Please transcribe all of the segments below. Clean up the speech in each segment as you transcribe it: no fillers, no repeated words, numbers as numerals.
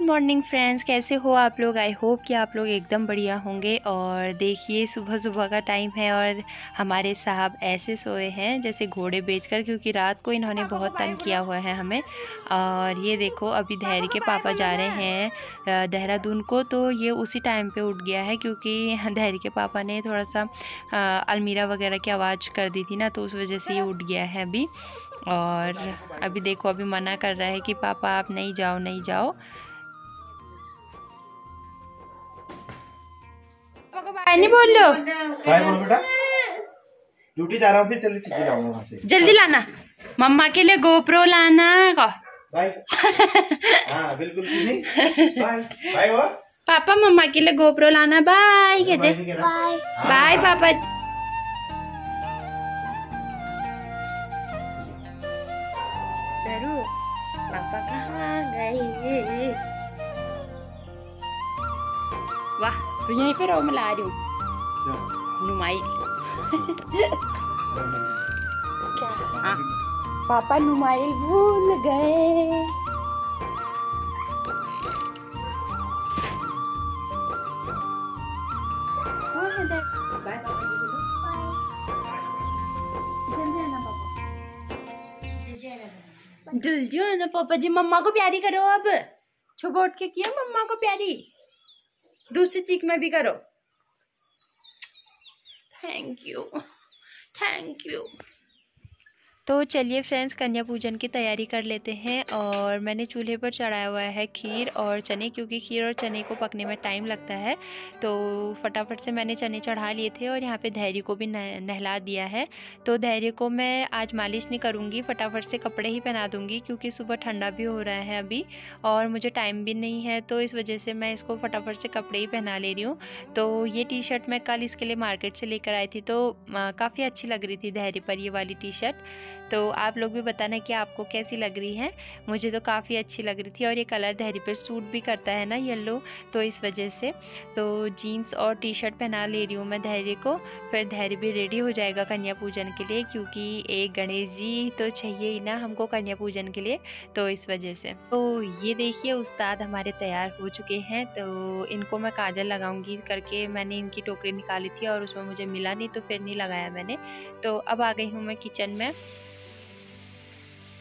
Good morning friends, कैसे हो आप लोग। आई होप कि आप लोग एकदम बढ़िया होंगे। और देखिए सुबह सुबह का टाइम है और हमारे साहब ऐसे सोए हैं जैसे घोड़े बेचकर, क्योंकि रात को इन्होंने बहुत तंग किया हुआ है हमें। और ये देखो अभी धैर्य के पापा जा रहे हैं देहरादून को, तो ये उसी टाइम पे उठ गया है क्योंकि धैर्य के पापा ने थोड़ा सा अलमीरा वगैरह की आवाज़ कर दी थी ना, तो उस वजह से ये उठ गया है अभी। और अभी देखो अभी मना कर रहा है कि पापा आप नहीं जाओ नहीं जाओ। पापा को बाय नहीं बोल लो। बाय बोलो बेटा, ड्यूटी जा रहा हूँ, फिर चलिए चले जाऊंगा वहाँ से। जल्दी लाना, मम्मा के लिए गोप्रो लाना का। बाय। हाँ बिल्कुल नहीं। बाय बाय वो। पापा मम्मा के लिए गोप्रो लाना। बाय कहते। बाय बाय पापा जी। पापा कहाँ गए। वाह, यहीं पे रहो, मैं ला रही हूँ नुमाइल। हाँ पापा नुमाइल भूल गए। जल्दी आना पापा जी, मम्मा को प्यारी करो। अब छुपा उठ के किया मम्मा को प्यारी, दूसरी चीख में भी करो। Thank you thank you. तो चलिए फ्रेंड्स, कन्या पूजन की तैयारी कर लेते हैं। और मैंने चूल्हे पर चढ़ाया हुआ है खीर और चने, क्योंकि खीर और चने को पकने में टाइम लगता है। तो फटाफट से मैंने चने चढ़ा लिए थे और यहाँ पे धैर्य को भी नहला दिया है। तो धैर्य को मैं आज मालिश नहीं करूँगी, फटाफट से कपड़े ही पहना दूँगी, क्योंकि सुबह ठंडा भी हो रहा है अभी और मुझे टाइम भी नहीं है, तो इस वजह से मैं इसको फटाफट से कपड़े ही पहना ले रही हूँ। तो ये टी शर्ट मैं कल इसके लिए मार्केट से लेकर आई थी, तो काफ़ी अच्छी लग रही थी धैर्य पर ये वाली टी शर्ट। तो आप लोग भी बताना कि आपको कैसी लग रही है। मुझे तो काफ़ी अच्छी लग रही थी और ये कलर धैर्य पर सूट भी करता है ना, येलो, तो इस वजह से तो जीन्स और टी शर्ट पहना ले रही हूँ मैं धैर्य को। फिर धैर्य भी रेडी हो जाएगा कन्या पूजन के लिए, क्योंकि एक गणेश जी तो चाहिए ही ना हमको कन्या पूजन के लिए, तो इस वजह से। तो ये देखिए उस्ताद हमारे तैयार हो चुके हैं। तो इनको मैं काजल लगाऊंगी करके मैंने इनकी टोकरी निकाली थी और उसमें मुझे मिला नहीं, तो फिर नहीं लगाया मैंने। तो अब आ गई हूँ मैं किचन में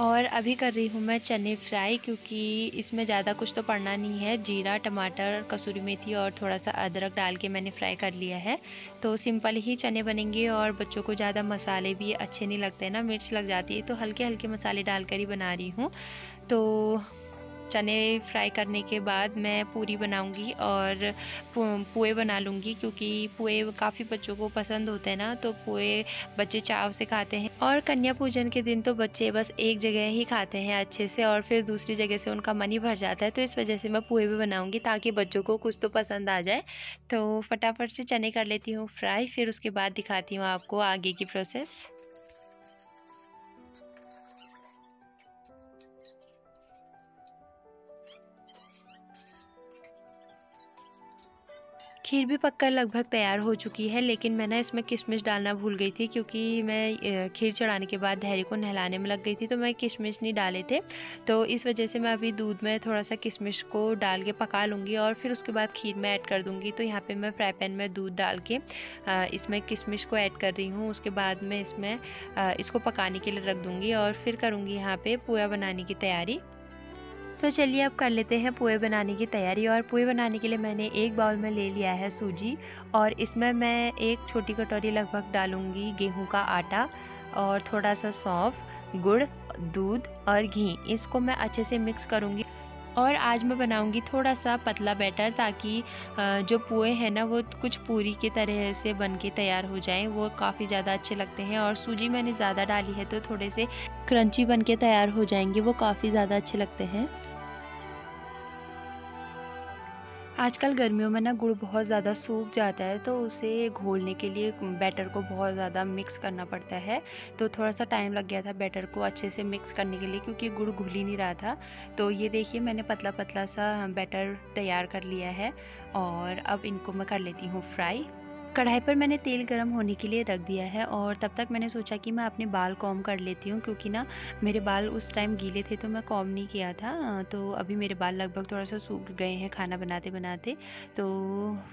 और अभी कर रही हूँ मैं चने फ्राई, क्योंकि इसमें ज़्यादा कुछ तो पड़ना नहीं है। जीरा, टमाटर, कसूरी मेथी और थोड़ा सा अदरक डाल के मैंने फ्राई कर लिया है। तो सिंपल ही चने बनेंगे और बच्चों को ज़्यादा मसाले भी अच्छे नहीं लगते ना, मिर्च लग जाती है, तो हल्के हल्के मसाले डालकर ही बना रही हूँ। तो चने फ्राई करने के बाद मैं पूरी बनाऊंगी और पुए बना लूँगी, क्योंकि पुए काफ़ी बच्चों को पसंद होते हैं ना, तो पुए बच्चे चाव से खाते हैं। और कन्या पूजन के दिन तो बच्चे बस एक जगह ही खाते हैं अच्छे से और फिर दूसरी जगह से उनका मन ही भर जाता है, तो इस वजह से मैं पुए भी बनाऊँगी ताकि बच्चों को कुछ तो पसंद आ जाए। तो फटाफट से चने कर लेती हूँ फ्राई, फिर उसके बाद दिखाती हूँ आपको आगे की प्रोसेस। खीर भी पककर लगभग तैयार हो चुकी है, लेकिन मैं ना इसमें किशमिश डालना भूल गई थी, क्योंकि मैं खीर चढ़ाने के बाद धैर्य को नहलाने में लग गई थी, तो मैं किशमिश नहीं डाले थे। तो इस वजह से मैं अभी दूध में थोड़ा सा किशमिश को डाल के पका लूँगी और फिर उसके बाद खीर में ऐड कर दूँगी। तो यहाँ पे मैं फ्राई पैन में दूध डाल के इसमें किशमिश को ऐड कर रही हूँ। उसके बाद मैं इसमें इसको पकाने के लिए रख दूँगी और फिर करूँगी यहाँ पर पुआ बनाने की तैयारी। तो चलिए अब कर लेते हैं पोहे बनाने की तैयारी। और पोहे बनाने के लिए मैंने एक बाउल में ले लिया है सूजी और इसमें मैं एक छोटी कटोरी लगभग डालूंगी गेहूं का आटा और थोड़ा सा सौंफ, गुड़, दूध और घी। इसको मैं अच्छे से मिक्स करूंगी और आज मैं बनाऊंगी थोड़ा सा पतला बैटर, ताकि जो पोहे हैं ना वो कुछ पूरी की तरह से बन के तैयार हो जाएं, वो काफ़ी ज़्यादा अच्छे लगते हैं। और सूजी मैंने ज़्यादा डाली है तो थोड़े से क्रंची बन के तैयार हो जाएंगे, वो काफ़ी ज़्यादा अच्छे लगते हैं। आजकल गर्मियों में ना गुड़ बहुत ज़्यादा सूख जाता है, तो उसे घोलने के लिए बैटर को बहुत ज़्यादा मिक्स करना पड़ता है। तो थोड़ा सा टाइम लग गया था बैटर को अच्छे से मिक्स करने के लिए, क्योंकि गुड़ घुल ही नहीं रहा था। तो ये देखिए मैंने पतला पतला सा बैटर तैयार कर लिया है और अब इनको मैं कर लेती हूँ फ्राई। कढ़ाई पर मैंने तेल गरम होने के लिए रख दिया है और तब तक मैंने सोचा कि मैं अपने बाल कॉम्ब कर लेती हूँ, क्योंकि ना मेरे बाल उस टाइम गीले थे तो मैं कॉम्ब नहीं किया था। तो अभी मेरे बाल लगभग थोड़ा सा सूख गए हैं खाना बनाते बनाते, तो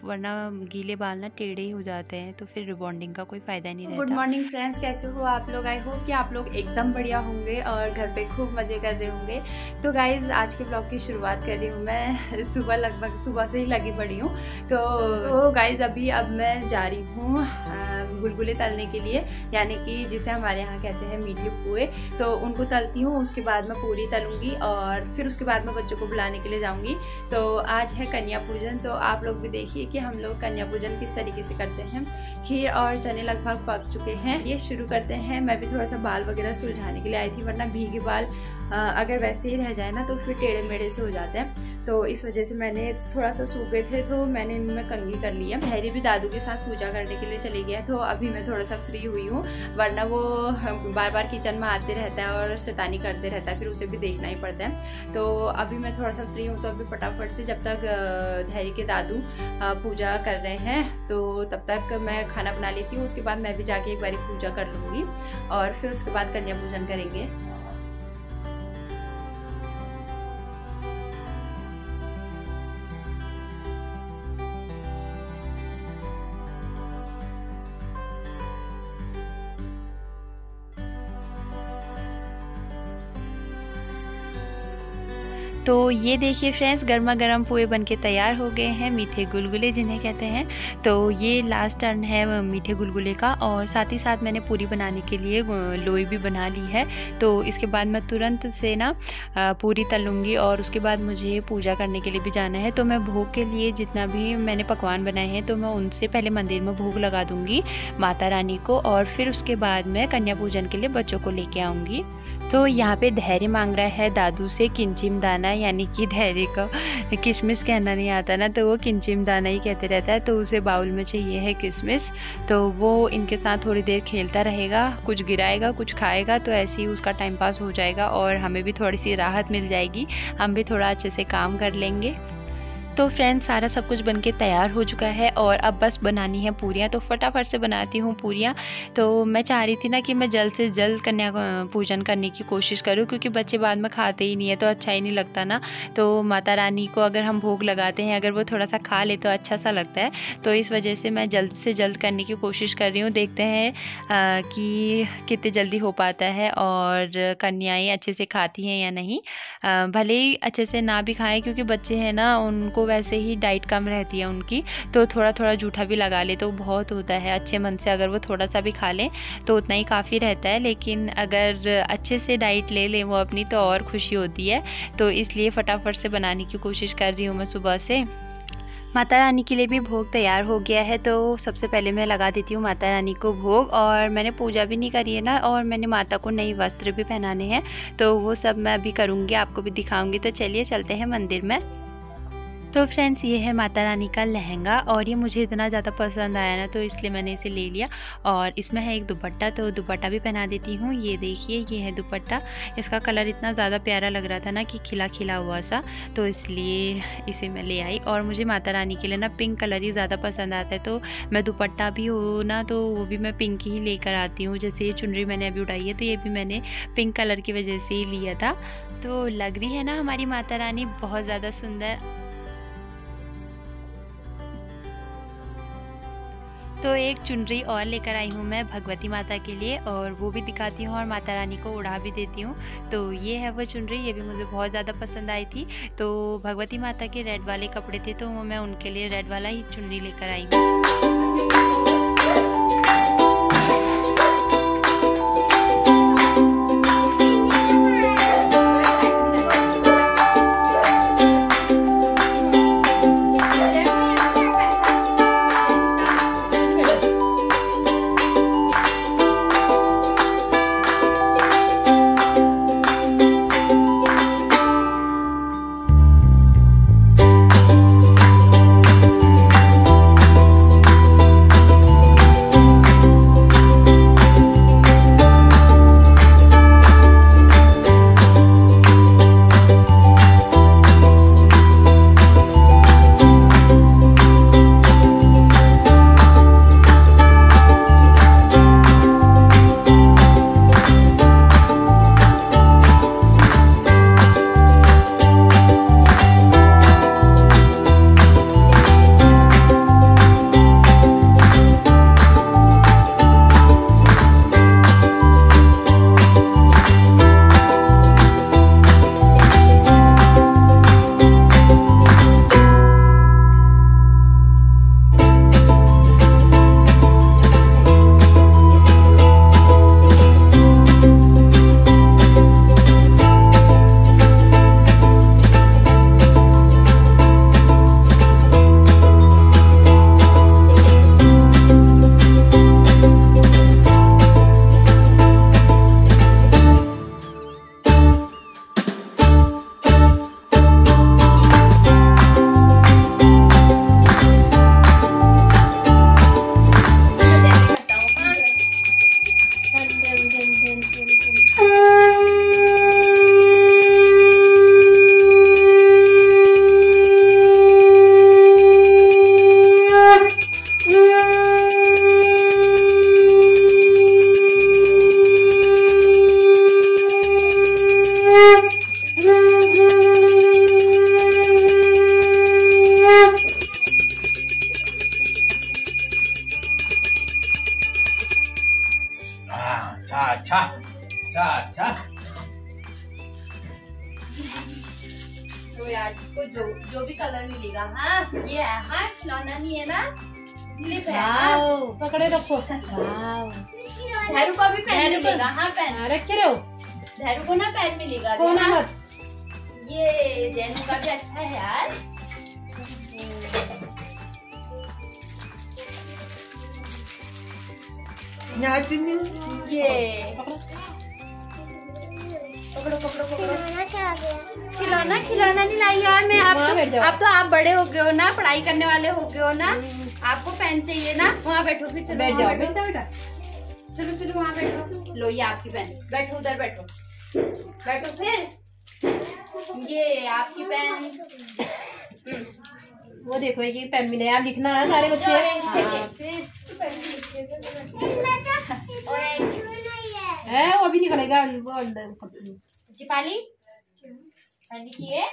वरना गीले बाल ना टेढ़े ही हो जाते हैं, तो फिर रिबॉन्डिंग का कोई फ़ायदा नहीं रहता। गुड मॉर्निंग फ्रेंड्स, कैसे हो आप लोग? आई होप कि आप लोग एकदम बढ़िया होंगे और घर पे खूब मज़े कर रहे होंगे। तो गाइज़ आज के ब्लॉग की शुरुआत कर रही हूँ मैं। लगभग सुबह से ही लगी पड़ी हूँ। तो गाइज़ अब मैं जा रही हूँ गुलगुले तलने के लिए, यानी कि जिसे हमारे यहाँ कहते हैं मीठे पुए। तो उनको तलती हूँ, उसके बाद मैं पूरी तलूँगी और फिर उसके बाद मैं बच्चों को बुलाने के लिए जाऊँगी। तो आज है कन्या पूजन, तो आप लोग भी देखिए कि हम लोग कन्या पूजन किस तरीके से करते हैं। खीर और चने लगभग पक चुके हैं, ये शुरू करते हैं। मैं भी थोड़ा सा बाल वगैरह सुलझाने के लिए आई थी, वरना भीगे बाल अगर वैसे ही रह जाए ना तो फिर टेढ़े मेढ़े से हो जाते हैं। तो इस वजह से मैंने थोड़ा सा सूख गए थे तो मैंने इनमें कंघी कर लिया। धैर्य भी दादू के साथ पूजा करने के लिए चली गया, तो अभी मैं थोड़ा सा फ्री हुई हूँ, वरना वो बार बार किचन में आते रहता है और शैतानी करते रहता है, फिर उसे भी देखना ही पड़ता है। तो अभी मैं थोड़ा सा फ्री हूँ, तो अभी फटाफट से जब तक धैर्य के दादू पूजा कर रहे हैं तो तब तक मैं खाना बना लेती हूँ। उसके बाद मैं भी जाके एक बारी पूजा कर लूँगी और फिर उसके बाद कन्या पूजन करेंगे। तो ये देखिए फ्रेंड्स, गर्मा गर्म पोहे बनके तैयार हो गए हैं, मीठे गुलगुले जिन्हें कहते हैं। तो ये लास्ट टर्न है मीठे गुलगुले का, और साथ ही साथ मैंने पूरी बनाने के लिए लोई भी बना ली है। तो इसके बाद मैं तुरंत से ना पूरी तलूँगी और उसके बाद मुझे पूजा करने के लिए भी जाना है। तो मैं भोग के लिए जितना भी मैंने पकवान बनाए हैं तो मैं उनसे पहले मंदिर में भोग लगा दूँगी माता रानी को, और फिर उसके बाद मैं कन्या पूजन के लिए बच्चों को लेके आऊँगी। तो यहाँ पे धैर्य मांग रहा है दादू से किंचिम दाना, यानी कि धैर्य को किशमिश कहना नहीं आता ना, तो वो किंचिम दाना ही कहते रहता है। तो उसे बाउल में चाहिए है किशमिश, तो वो इनके साथ थोड़ी देर खेलता रहेगा, कुछ गिराएगा कुछ खाएगा, तो ऐसे ही उसका टाइम पास हो जाएगा और हमें भी थोड़ी सी राहत मिल जाएगी, हम भी थोड़ा अच्छे से काम कर लेंगे। तो फ्रेंड्स सारा सब कुछ बनके तैयार हो चुका है और अब बस बनानी है पूरियाँ, तो फटाफट से बनाती हूँ पूरियाँ। तो मैं चाह रही थी ना कि मैं जल्द से जल्द कन्या पूजन करने की कोशिश करूँ, क्योंकि बच्चे बाद में खाते ही नहीं है तो अच्छा ही नहीं लगता ना। तो माता रानी को अगर हम भोग लगाते हैं, अगर वो थोड़ा सा खा ले तो अच्छा सा लगता है। तो इस वजह से मैं जल्द से जल्द करने की कोशिश कर रही हूँ। देखते हैं कि कितनी जल्दी हो पाता है और कन्याएँ अच्छे से खाती हैं या नहीं। भले ही अच्छे से ना भी खाएँ, क्योंकि बच्चे हैं ना, उनको वैसे ही डाइट कम रहती है उनकी, तो थोड़ा थोड़ा जूठा भी लगा ले तो बहुत होता है। अच्छे मन से अगर वो थोड़ा सा भी खा लें तो उतना ही काफ़ी रहता है, लेकिन अगर अच्छे से डाइट ले लें वो अपनी तो और खुशी होती है। तो इसलिए फटाफट से बनाने की कोशिश कर रही हूँ मैं सुबह से। माता रानी के लिए भी भोग तैयार हो गया है, तो सबसे पहले मैं लगा देती हूँ माता रानी को भोग। और मैंने पूजा भी नहीं करी है ना, और मैंने माता को नई वस्त्र भी पहनाने हैं, तो वो सब मैं अभी करूँगी, आपको भी दिखाऊँगी। तो चलिए चलते हैं मंदिर में। तो फ्रेंड्स ये है माता रानी का लहंगा, और ये मुझे इतना ज़्यादा पसंद आया ना, तो इसलिए मैंने इसे ले लिया। और इसमें है एक दुपट्टा, तो दुपट्टा भी पहना देती हूँ। ये देखिए ये है दुपट्टा, इसका कलर इतना ज़्यादा प्यारा लग रहा था ना कि खिला खिला हुआ सा, तो इसलिए इसे मैं ले आई। और मुझे माता रानी के लिए ना पिंक कलर ही ज़्यादा पसंद आता है, तो मैं दुपट्टा भी हो ना तो वो भी मैं पिंक ही लेकर आती हूँ। जैसे ये चुनरी मैंने अभी उठाई है, तो ये भी मैंने पिंक कलर की वजह से ही लिया था। तो लग रही है ना हमारी माता रानी बहुत ज़्यादा सुंदर। तो एक चुनरी और लेकर आई हूँ मैं भगवती माता के लिए, और वो भी दिखाती हूँ और माता रानी को उड़ा भी देती हूँ। तो ये है वो चुनरी, ये भी मुझे बहुत ज़्यादा पसंद आई थी। तो भगवती माता के रेड वाले कपड़े थे, तो मैं उनके लिए रेड वाला ही चुनरी लेकर आई हूँ। प्यार मिलेगा। हाँ ये है, हाँ खिलौना नहीं है ना, क्लिप है। पकड़े रखो। धैरू को भी पेन मिलेगा। हाँ पेन रखे रहो। धैरू को ना पेन मिलेगा। ये जैनू का भी अच्छा है यार। ये पकड़ो पकड़ो पकड़ो। खिलौना खिलौना नहीं लाई यार मैं। अब तो आप बड़े हो गए हो ना, पढ़ाई करने वाले हो गए हो ना, आपको पेन चाहिए ना। वहाँ बैठो फिर, चलो बैठ जाओ। बेटा चलो चलो वहाँ बैठो। लो ये आपकी पेन, बैठो उधर बैठो, बैठो फिर। ये आपकी पेन। वो देखो ये पेन मिले यार, लिखना है सारे बच्चे। है वो भी निकलेगा। पाली चाहिए।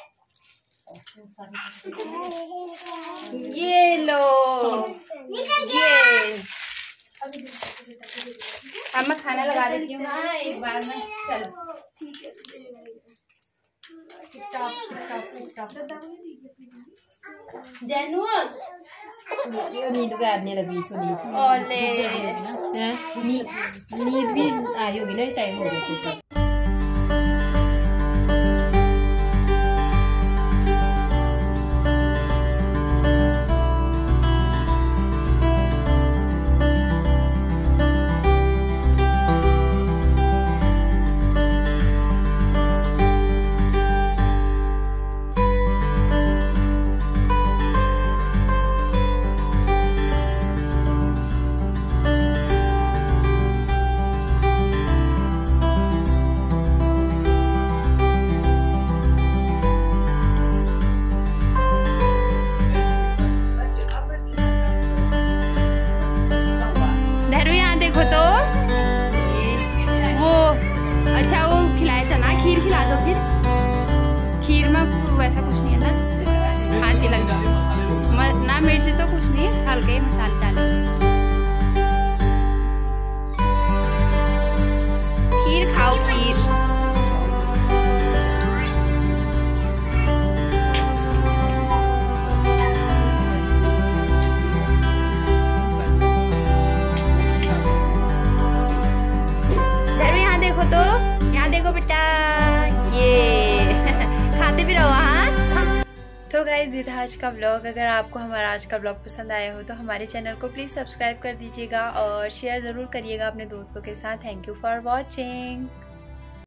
ये लो ये। अब मैं खाना लगा देती हूँ। हाँ एक बार में। चलो ठीक है। जैनू नींद भी आने लगी सुनी। ओले नींद भी आ रही होगी ना, टाइम हो गया। देखो तो वो अच्छा वो खिलाया चना खीर खिला दो। फिर खीर में वैसा कुछ नहीं है ना, खांसी लग जाए ना, मिर्च तो कुछ नहीं है, हल्के ही मसाले डाले। खीर खाओ खीर। तो यहाँ देखो बेटा, ये खाते भी रहो। हाँ तो गाइस ये था आज का व्लॉग। अगर आपको हमारा आज का व्लॉग पसंद आया हो तो हमारे चैनल को प्लीज़ सब्सक्राइब कर दीजिएगा और शेयर ज़रूर करिएगा अपने दोस्तों के साथ। Thank you for watching.